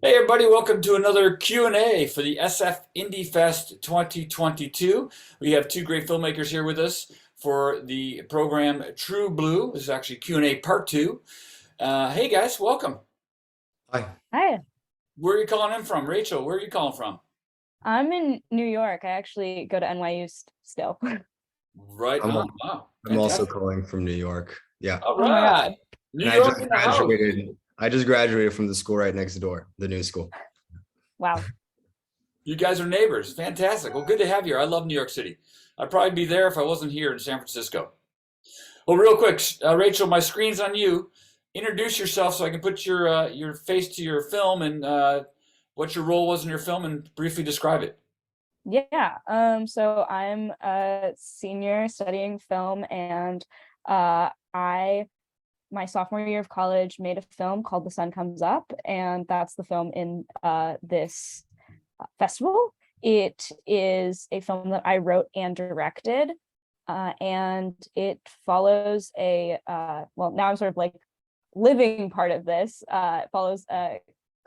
Hey everybody, welcome to another Q&A for the SF Indie Fest 2022. We have two great filmmakers here with us for the program True Blue. This is actually Q&A part two. Hey guys, welcome. Hi. Hi, Where are you calling in from? Rachel, where are you calling from? I'm in New York. I actually go to NYU still. Right I'm on. Wow, I'm also fantastic. calling from New York. Yeah. All Oh my right. God. New And I York just in the house. graduated. I just graduated from the school right next door, the new school. Wow. You guys are neighbors. Fantastic. Well, good to have you here. I love New York City. I'd probably be there if I wasn't here in San Francisco. Well, real quick, Rachel, my screen's on you. Introduce yourself so I can put your face to your film and what your role was in your film and briefly describe it. Yeah. So I'm a senior studying film and I my sophomore year of college made a film called The Sun Comes Up, and that's the film in this festival. It is a film that I wrote and directed. And it follows well, now I'm sort of like living part of this. It follows a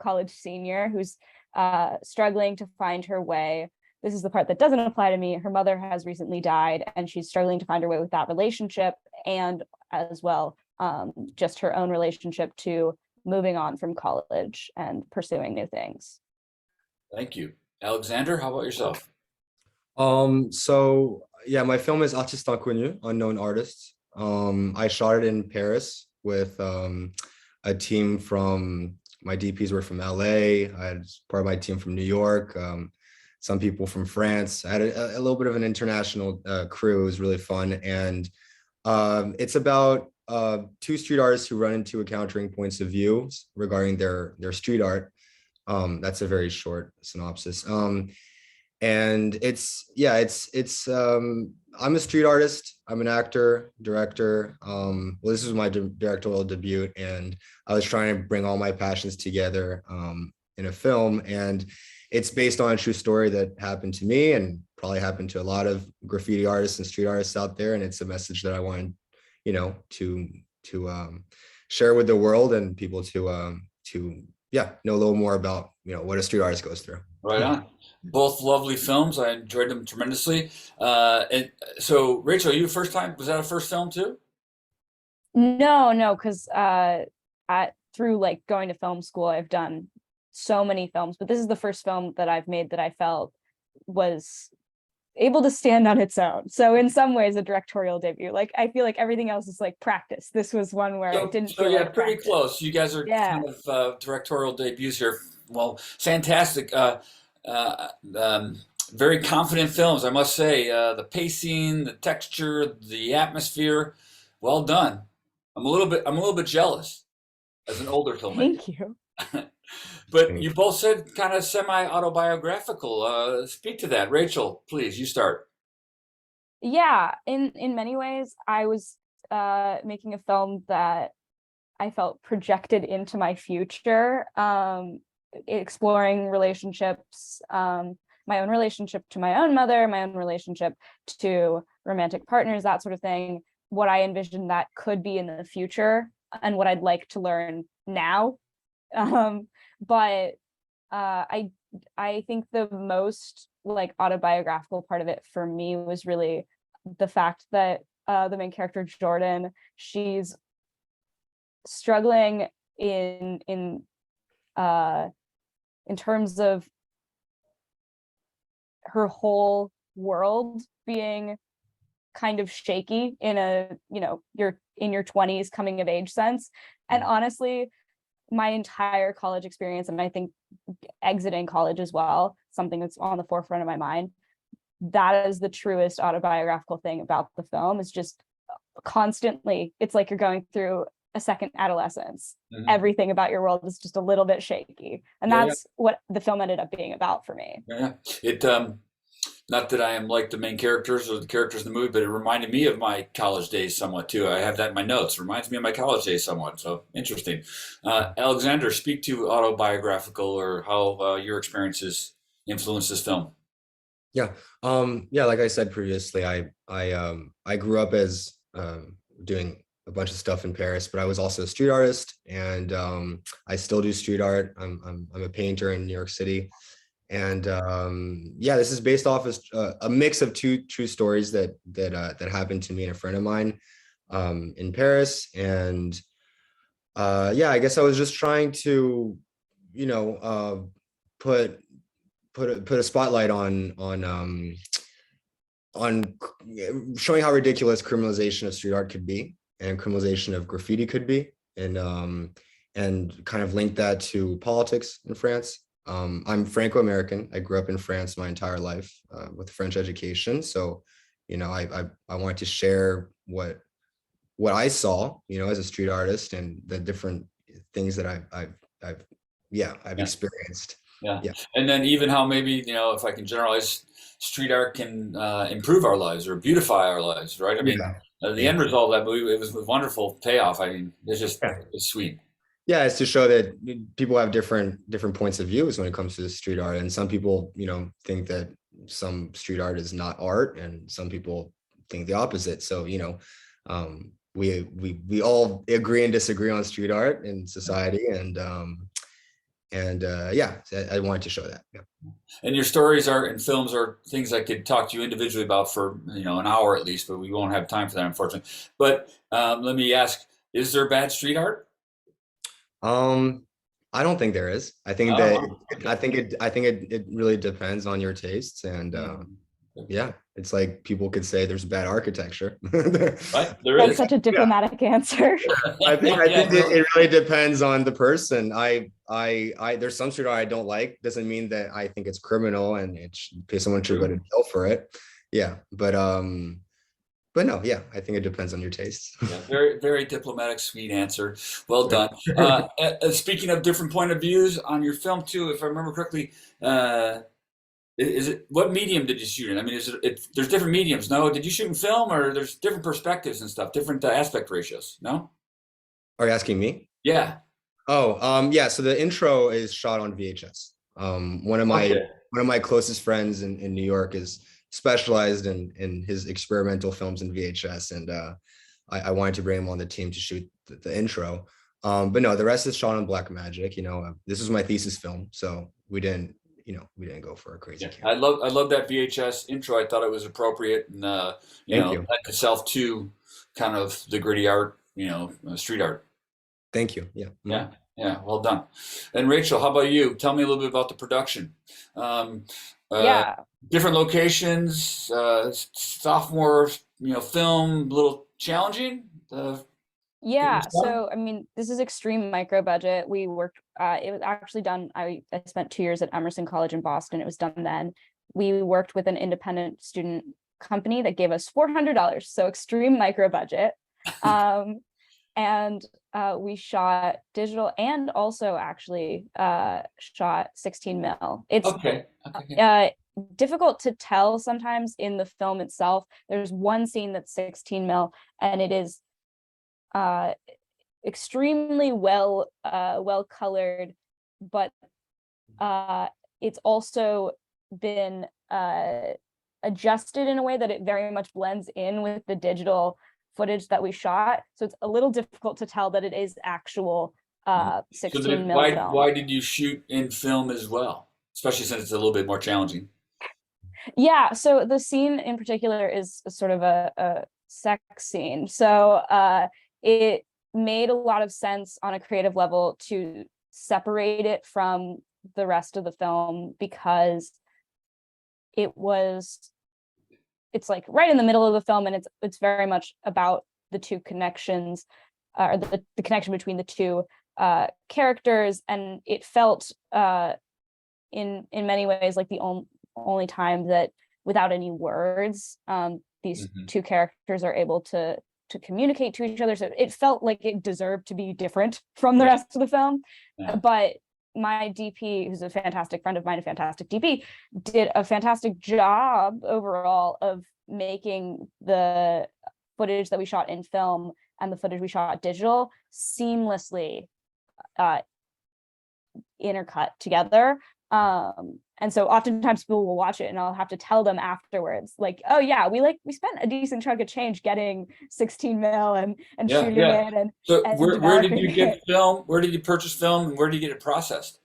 college senior who's struggling to find her way. This is the part that doesn't apply to me. Her mother has recently died, and she's struggling to find her way with that relationship, and as well, just her own relationship to moving on from college and pursuing new things. Thank you. Alexander, how about yourself? So yeah, my film is Artiste Inconnu, Unknown Artists. I shot it in Paris with a team from my DPs were from LA. I had part of my team from New York, some people from France. I had a little bit of an international crew. It was really fun. And it's about two street artists who run into encountering points of view regarding their street art. That's a very short synopsis. And I'm a street artist. I'm an actor, director. Well, this is my directorial debut, and I was trying to bring all my passions together in a film. And it's based on a true story that happened to me and probably happened to a lot of graffiti artists and street artists out there. And it's a message that I wanted, to share with the world and people to know a little more about what a street artist goes through. Right on. Both lovely films. I enjoyed them tremendously. And so, Rachel, you first time, was that a first film too? No, because through like going to film school, I've done so many films, but this is the first film that I've made that I felt was able to stand on its own. So in some ways, a directorial debut. Like I feel like everything else is like practice. This was one where it didn't So feel yeah, like pretty practice. close. You guys are Yeah. kind of directorial debuts here. Well, fantastic. Uh, um, Very confident films, I must say. The pacing, the texture, the atmosphere, well done. I'm a little bit jealous as an older filmmaker. Thank you. But you both said kind of semi-autobiographical. Speak to that, Rachel. Please, you start. Yeah, in many ways, I was making a film that I felt projected into my future, exploring relationships, my own relationship to my own mother, my own relationship to romantic partners, that sort of thing, what I envisioned that could be in the future and what I'd like to learn now. But I think the most like autobiographical part of it for me was really the fact that the main character Jordan, she's struggling in terms of her whole world being kind of shaky in a, you're in your 20s coming of age sense. And honestly, my entire college experience, and I think exiting college as well, something that's on the forefront of my mind, that is the truest autobiographical thing about the film, is just constantly, it's like you're going through a second adolescence. Mhm. Everything about your world is just a little bit shaky. And Yeah, that's what the film ended up being about for me. yeah. It not that I am like the main characters or the characters in the movie, but it reminded me of my college days somewhat too. I have that in my notes. It reminds me of my college days somewhat. So interesting. Alexander, speak to autobiographical or how your experiences influence this film. Yeah. Like I said previously, I grew up as doing a bunch of stuff in Paris, but I was also a street artist, and I still do street art. I'm a painter in New York City, and yeah, this is based off of a mix of two true stories that happened to me and a friend of mine in Paris. And yeah, I guess I was just trying to, you know, put a spotlight on showing how ridiculous criminalization of street art could be, and criminalization of graffiti could be, and kind of link that to politics in France. I'm Franco-American. I grew up in France my entire life with a French education. So, you know, I wanted to share what I saw, you know, as a street artist, and the different things that I've Yeah. experienced. Yeah. Yeah. And then even how maybe, you know, if I can generalize, street art can improve our lives or beautify our lives, right? I mean, Yeah. the Yeah. end result of that movie, it was a wonderful payoff. I mean, Yeah. it's sweet. Yeah, it's to show that people have different points of views when it comes to street art, and some people, you know, think that some street art is not art, and some people think the opposite. So, you know, we all agree and disagree on street art in society, and yeah, I wanted to show that. Yeah. And your stories are and films are things I could talk to you individually about for, you know, an hour at least, but we won't have time for that, unfortunately. But let me ask, is there bad street art? I don't think there is. I think Oh, that wow. Okay. I think it really depends on your tastes, and yeah, it's like people could say there's bad architecture. Right, there That's is. such a diplomatic answer. I think Yeah, it really depends on the person. There's some street art I don't like. Doesn't mean that I think it's criminal and someone should go to jail for it. Yeah, but no, yeah, I think it depends on your tastes. Yeah, very, very diplomatic, sweet answer. Well done. Speaking of different point of views on your film too, if I remember correctly, is it what medium did you shoot in? I mean, there's different mediums? No, did you shoot in film, or there's different perspectives and stuff, different aspect ratios? No. Are you asking me? Yeah. Oh, yeah. So the intro is shot on VHS. One of my closest friends in New York is specialized in his experimental films in VHS, and I wanted to bring him on the team to shoot the intro. But no, the rest is shot on Blackmagic. You know, this was my thesis film, so we didn't go for a crazy camera. I love that VHS intro. I thought it was appropriate, and Thank you. lent itself to kind of the gritty art, street art. Thank you. Yeah. Yeah. Yeah. Well done. And Rachel, how about you? Tell me a little bit about the production. Yeah. Different locations, sophomore, film, a little challenging. Yeah, so I mean, this is extreme micro budget. We worked, it was actually done, I spent 2 years at Emerson College in Boston. It was done then. We worked with an independent student company that gave us $400, so extreme micro budget. And we shot digital and also actually shot 16 mil. It's difficult to tell sometimes in the film itself. There's one scene that's 16 mil, and it is extremely well colored, but it's also been adjusted in a way that it very much blends in with the digital footage that we shot. So it's a little difficult to tell that it is actual 16 mil film. Why did you shoot in film as well, especially since it's a little bit more challenging? Yeah, so the scene in particular is sort of a sex scene. So it made a lot of sense on a creative level to separate it from the rest of the film, because it's like right in the middle of the film, and it's very much about the two connections, or the connection between the two characters, and it felt in many ways like the only time that without any words these two characters are able to communicate to each other. So it felt like it deserved to be different from the rest of the film. But my DP, who's a fantastic friend of mine, a fantastic DP, did a fantastic job overall of making the footage that we shot in film and the footage we shot digital seamlessly intercut together. And so oftentimes people will watch it and I'll have to tell them afterwards, like, oh yeah, we spent a decent chunk of change getting 16 mil and Yeah, shooting yeah. it So and where did developing you it. get film? Where did you purchase film, and where did you get it processed?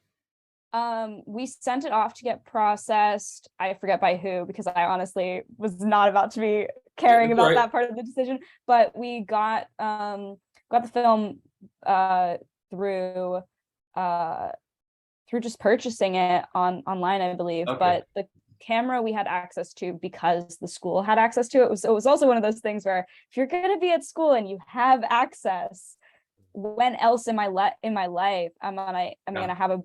We sent it off to get processed. I forget by who, because I honestly was not about to be caring That's about right. that part of the decision. But we got the film through just purchasing it online, I believe. Okay. But the camera we had access to because the school had access to it. It was also one of those things where if you're going to be at school and you have access, when else in my life am I going to have a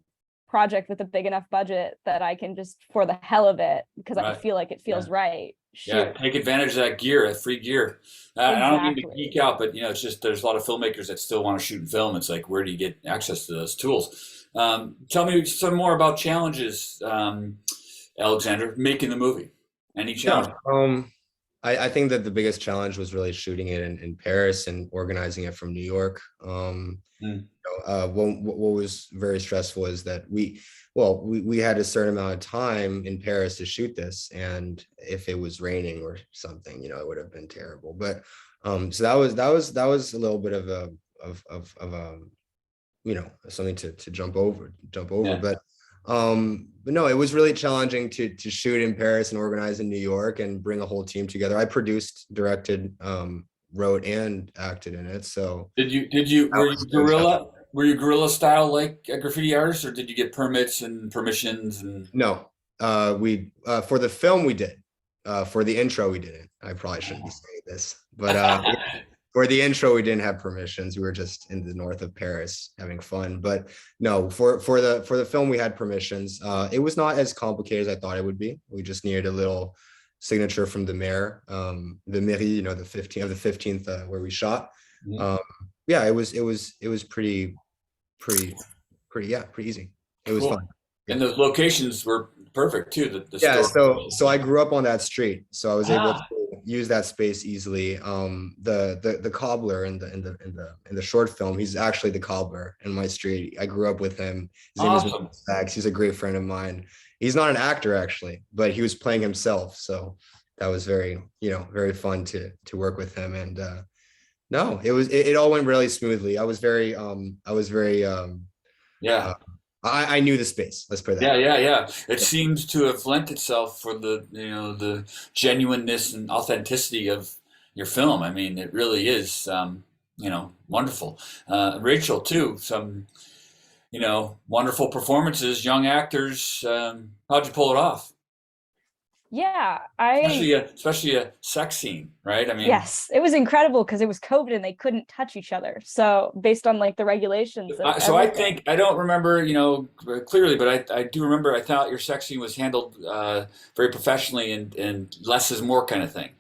project with a big enough budget that I can just, for the hell of it, because I Right. feel like it feels right, Yeah, shoot. take advantage of that gear, that free gear. And I don't mean to Exactly. geek out, but it's just there's a lot of filmmakers that still want to shoot and film. It's like, where do you get access to those tools? Tell me some more about challenges, Alexander, making the movie. Any challenge? Yeah. I think that the biggest challenge was really shooting it in Paris and organizing it from New York. What was very stressful is that we had a certain amount of time in Paris to shoot this, and if it was raining or something, it would have been terrible. But so that was a little bit of a something to jump over. Yeah. But no, it was really challenging to shoot in Paris and organize in New York and bring a whole team together. I produced, directed, wrote, and acted in it. So Were you guerrilla style like a graffiti artist, or did you get permits and permissions and? no, we for the film we did. For the intro we didn't. I probably shouldn't be saying this, but for the intro we didn't have permissions. We were just in the north of Paris having fun. But no, for the film we had permissions. It was not as complicated as I thought it would be. We just needed a little signature from the mayor, the mairie, the 15th where we shot. Yeah, it was pretty easy. It was Cool. fun. And the locations were perfect too. The Yeah, store. so I grew up on that street, so I was able to use that space easily. The cobbler in the short film, he's actually the cobbler in my street. I grew up with him. His name Awesome. is Max. He's a great friend of mine. He's not an actor actually, but he was playing himself, so that was very very fun to work with him. And no, it all went really smoothly. Yeah. I knew the space. Let's put it that way. Yeah. It seems to have lent itself for the genuineness and authenticity of your film. I mean, it really is, wonderful. Rachel too, some, wonderful performances, young actors. How'd you pull it off? Yeah, Especially a sex scene, right? I mean, yes, it was incredible because it was COVID and they couldn't touch each other. So based on like the regulations and so I everything. think I don't remember, clearly, but I do remember. I thought your sex scene was handled very professionally and less is more kind of thing.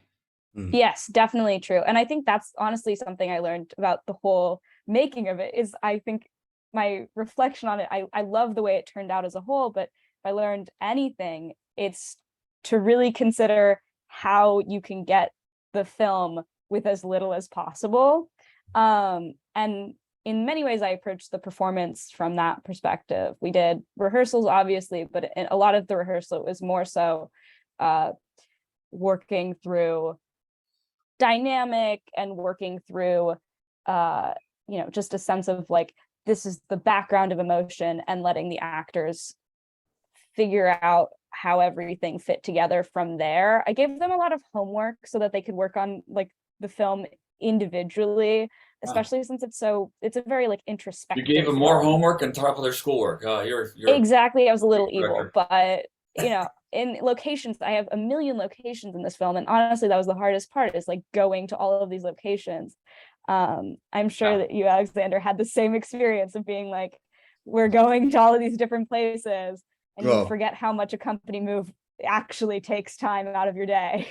Yes, definitely true. And I think that's honestly something I learned about the whole making of it is I think my reflection on it, I love the way it turned out as a whole, but if I learned anything, it's to really consider how you can get the film with as little as possible. And in many ways, I approached the performance from that perspective. We did rehearsals, obviously, but a lot of the rehearsal was more so working through dynamic and working through, just a sense of like, this is the background of emotion and letting the actors figure out how everything fit together from there. I gave them a lot of homework so that they could work on like the film individually, especially since it's a very like introspective. You gave them more homework on top of their schoolwork. You're exactly. I was a little evil, director. but in locations, I have a million locations in this film, and honestly, that was the hardest part is like going to all of these locations. I'm sure that you, Alexander, had the same experience of being like, we're going to all of these different places. And you forget how much a company move actually takes time out of your day.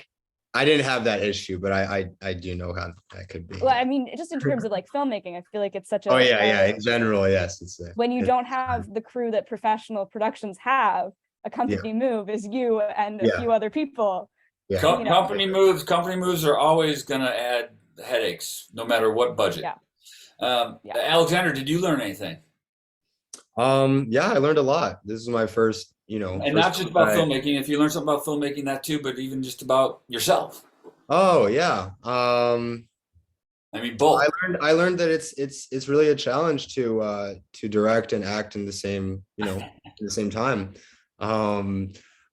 I didn't have that issue, but I do know how that could be. Well, I mean, just in terms of like filmmaking, I feel like it's such a. Oh yeah. In general, yes. When you don't have the crew that professional productions have, a company move is you and a few other people. Yeah. Company moves are always going to add headaches, no matter what budget. Yeah. Alexander, did you learn anything? Yeah, I learned a lot. This is my first, And first not just time about filmmaking. If you learn something about filmmaking, that too, but even just about yourself. Oh yeah. I mean, both. I learned that it's really a challenge to direct and act in the same, in the same time. Um,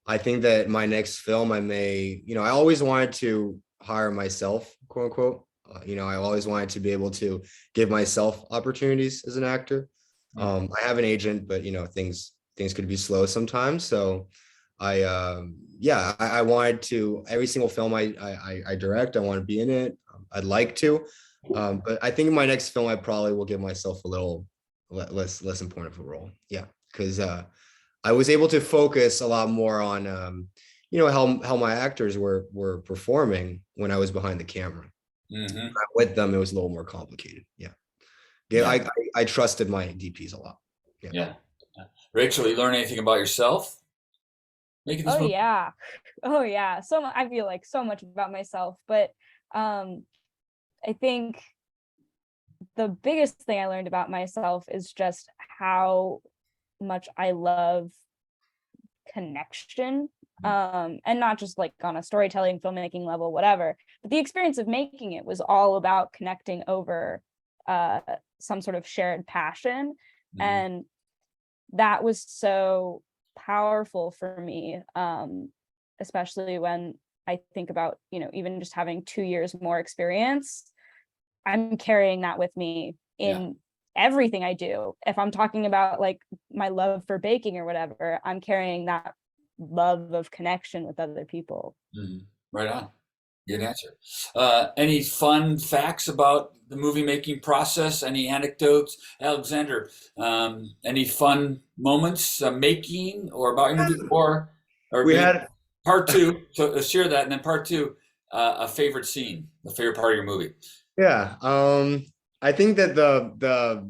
I think that my next film I may, I always wanted to hire myself, quote unquote. I always wanted to be able to give myself opportunities as an actor. I have an agent, but things could be slow sometimes. So I wanted to every single film I direct, I want to be in it. I'd like to. But I think in my next film, I probably will give myself a little less important of a role. Yeah, because I was able to focus a lot more on how my actors were performing when I was behind the camera. Mm-hmm. With them, it was a little more complicated. Yeah, Yeah. I trusted my DPs a lot. Yeah. Yeah. Rachel, you learn anything about yourself making this Oh movie? yeah. Oh yeah. I feel like so much about myself, but I think the biggest thing I learned about myself is just how much I love connection. And not just like on a storytelling, filmmaking level, whatever, but the experience of making it was all about connecting over some sort of shared passion. Mhm. And that was so powerful for me, especially when I think about, even just having 2 years more experience. I'm carrying that with me in everything I do. If I'm talking about like my love for baking or whatever, I'm carrying that love of connection with other people. Mhm. Right on. Good answer. Any fun facts about the movie making process? Any anecdotes, Alexander? Any fun moments making or about your movie, or We maybe had part two? So share that, and then part two, a favorite scene, the favorite part of your movie. Yeah. I think that the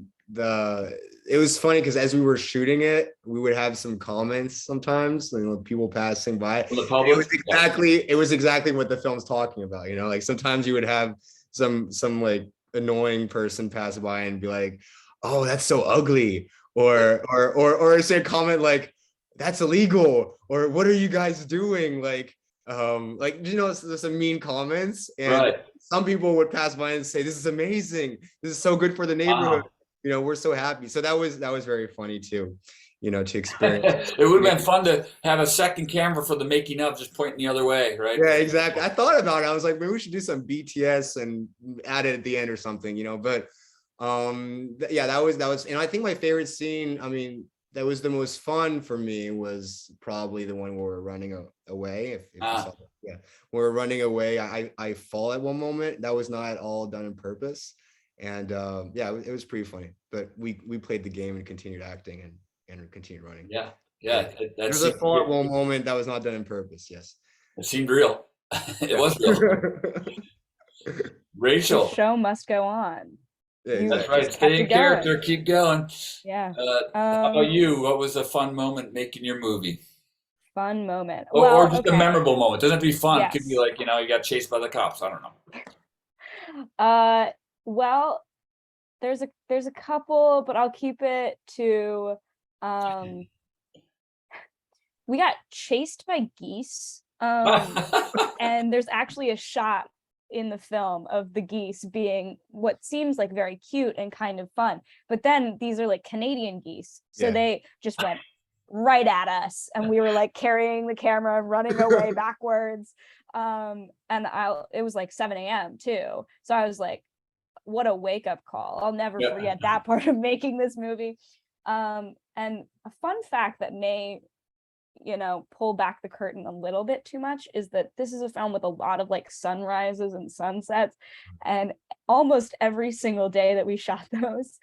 it was funny because as we were shooting it, we would have some comments sometimes, people passing by. For the And public? it was exactly what the film's talking about, like sometimes you would have some like annoying person pass by and be like, "Oh, that's so ugly," or say a comment like, "That's illegal," or "What are you guys doing?" There's some mean comments, and Right. some people would pass by and say, "This is amazing. This is so good for the neighborhood. Wow. We're so happy." So that was very funny too, to experience. It would have been fun to have a second camera for the making of, just pointing the other way, right? Yeah, exactly. I thought about it. I was like, maybe we should do some BTS and add it at the end or something, But yeah, that was, and I think my favorite scene, I mean, that was the most fun for me was probably the one where we're running away. If you saw it. Yeah, when we're running away, I fall at one moment. That was not at all done on purpose, and yeah, it was pretty funny. But we played the game and continued acting and continued running. Yeah. Yeah. There's a fall at one moment that was not done on purpose. Yes. It seemed real. It was real. The Rachel. show must go on. Yeah, That's exactly. right. Stay in character. Keep going. Yeah. How about you? What was a fun moment making your movie? Fun moment. Or just a memorable moment. Doesn't have to be fun. It could be Yes. like, you got chased by the cops. I don't know. Well, there's a couple, but I'll keep it to we got chased by geese. And there's actually a shot in the film of the geese being what seems like very cute and kind of fun, but then these are like Canadian geese, so they just went right at us, and we were like carrying the camera and running away backwards. And it was like 7 a.m. too, so I was like, what a wake-up call. I'll never forget that part of making this movie. And a fun fact that may pull back the curtain a little bit too much is that this is a film with a lot of like sunrises and sunsets, and almost every single day that we shot those,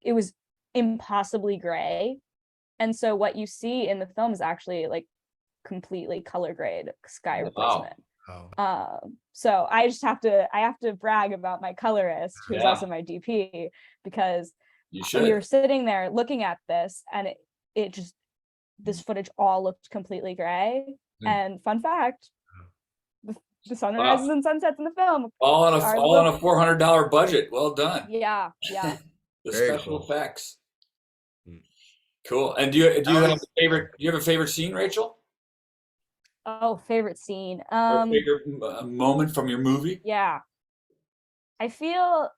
it was impossibly gray, and so what you see in the film is actually like completely color grade sky replacement. So I have to brag about my colorist, who's also my DP, because we were sitting there looking at this, and this footage all looked completely gray. And fun fact, the sunrises and sunsets in the film all on a $400 budget. Well done. Yeah. The special effects. Cool. And do you have a favorite? Do you have a favorite scene, Rachel? Oh, favorite scene. Or a favorite moment from your movie? Yeah. I feel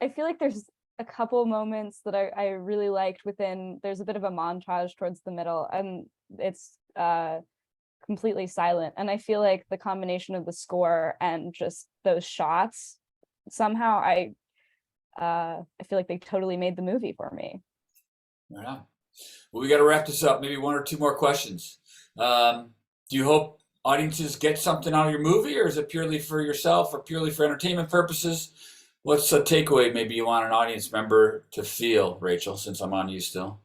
like there's a couple moments that I really liked within. There's a bit of a montage towards the middle, and it's completely silent. And I feel like the combination of the score and just those shots, somehow I feel like they totally made the movie for me. Yeah. Well, we got to wrap this up. Maybe one or two more questions. Do you hope audiences get something out of your movie, or is it purely for yourself, or purely for entertainment purposes? What's a takeaway maybe you want an audience member to feel, Rachel, since I'm on you still?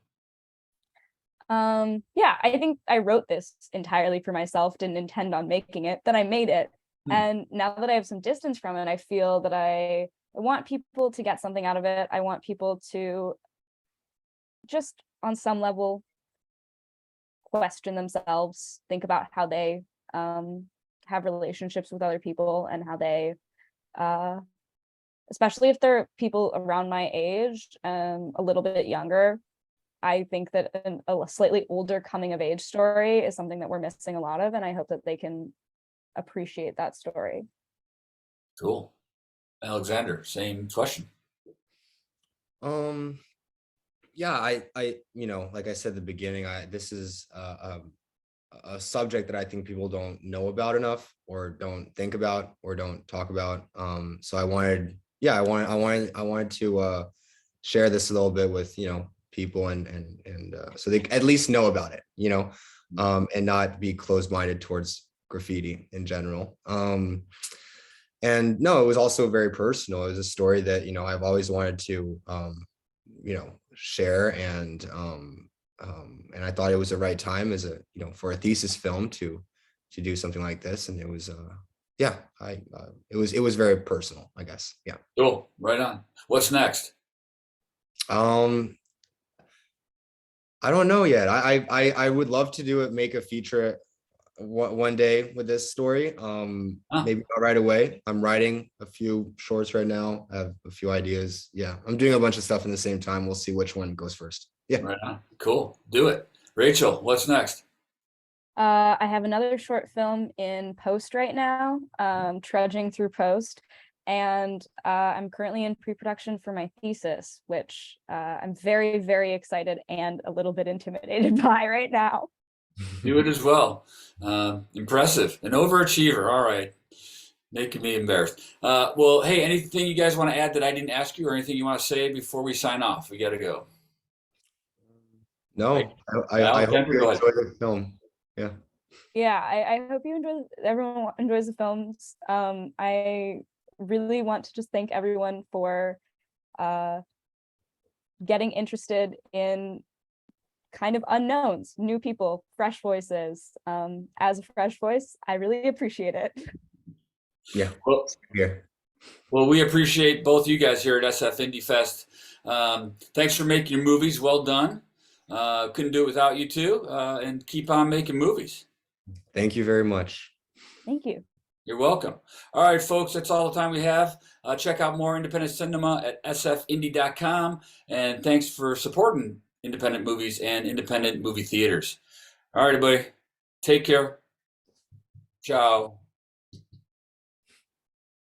Yeah, I think I wrote this entirely for myself, didn't intend on making it, then I made it. And now that I have some distance from it, I feel that I want people to get something out of it. I want people to just on some level question themselves, think about how they have relationships with other people, and how they especially if they're people around my age, a little bit younger. I think that a slightly older coming of age story is something that we're missing a lot of, and I hope that they can appreciate that story. Cool. Alexander, same question. Yeah, like I said at the beginning, this is a subject that I think people don't know about enough, or don't think about, or don't talk about. So I wanted to share this a little bit with, people, and so they at least know about it, and not be closed-minded towards graffiti in general. And no, it was also very personal. It was a story that, I've always wanted to, share, and I thought it was the right time as for a thesis film to do something like this. And it was, yeah, it was very personal, I guess. Yeah. Cool. Right on. What's next? I don't know yet. I would love to make a feature one day with this story. Maybe not right away. I'm writing a few shorts right now. I have a few ideas. Yeah, I'm doing a bunch of stuff in the same time. We'll see which one goes first. Yeah. Right on. Cool. Do it. Rachel, what's next? I have another short film in post right now, trudging through post, and I'm currently in pre-production for my thesis, which I'm very, very excited and a little bit intimidated by right now. Do it as well. Impressive. An overachiever. All right. Making me embarrassed. Well, hey, anything you guys want to add that I didn't ask you, or anything you want to say before we sign off? We got to go. No, Right. I hope Alexander, you go ahead. enjoy the film. Yeah. Yeah, I hope everyone enjoys the films. I really want to just thank everyone for getting interested in kind of unknowns, new people, fresh voices. As a fresh voice, I really appreciate it. Yeah. Well, Yeah. well, we appreciate both you guys here at SF Indie Fest. Thanks for making your movies. Well done. Couldn't do it without you two. And keep on making movies. Thank you very much. Thank you. You're welcome. All right, folks, that's all the time we have. Check out more independent cinema at sfindie.com. And thanks for supporting independent movies and independent movie theaters. All right, everybody. Take care. Ciao.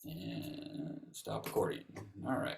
And stop recording. All right.